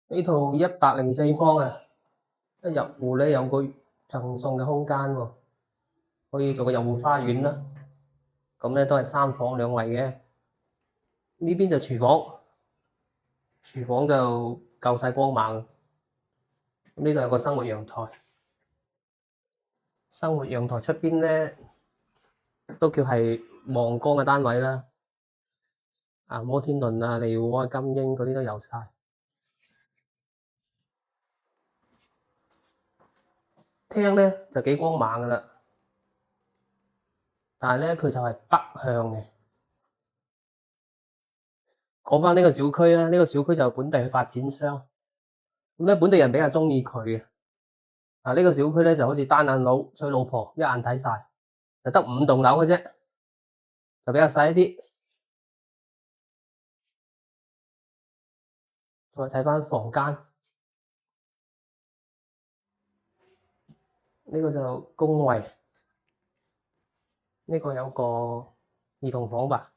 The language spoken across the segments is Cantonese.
呢套104方啊，一入戶咧有個贈送嘅空間喎，可以做個入戶花園啦。咁咧都係3房2衛嘅。呢邊就廚房，廚房就夠晒光猛。呢度有個生活陽台，生活陽台出邊咧都叫係望江嘅單位啦。摩天輪啊、利湖啊、金鷹嗰啲都有晒。廳咧就幾光猛噶啦，但係咧佢就係北向嘅。講翻呢個小區啊，呢個小區就本地嘅發展商，咁咧本地人比較中意佢嘅。呢個小區咧就好似單眼佬娶老婆，一眼睇晒，就得5棟樓嘅啫，就比較細一啲。再睇翻房間，呢個就公衞，呢個有個兒童房吧，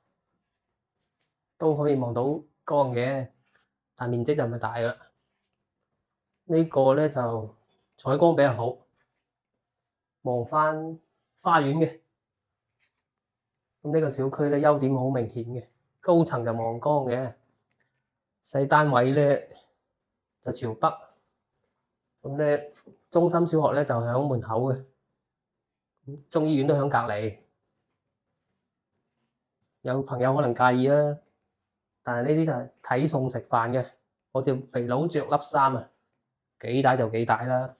都可以望到江嘅，但面積就唔係大㗎啦。呢個咧就採光比較好，望翻花園嘅。咁呢個小區咧優點好明顯嘅，高層就望江嘅，細單位咧就朝北。咁咧中心小學咧就喺門口嘅，中醫院都喺隔離。有朋友可能介意啦，但係呢啲就係睇餸食飯嘅，好似肥佬着粒衫啊，幾大就幾大啦。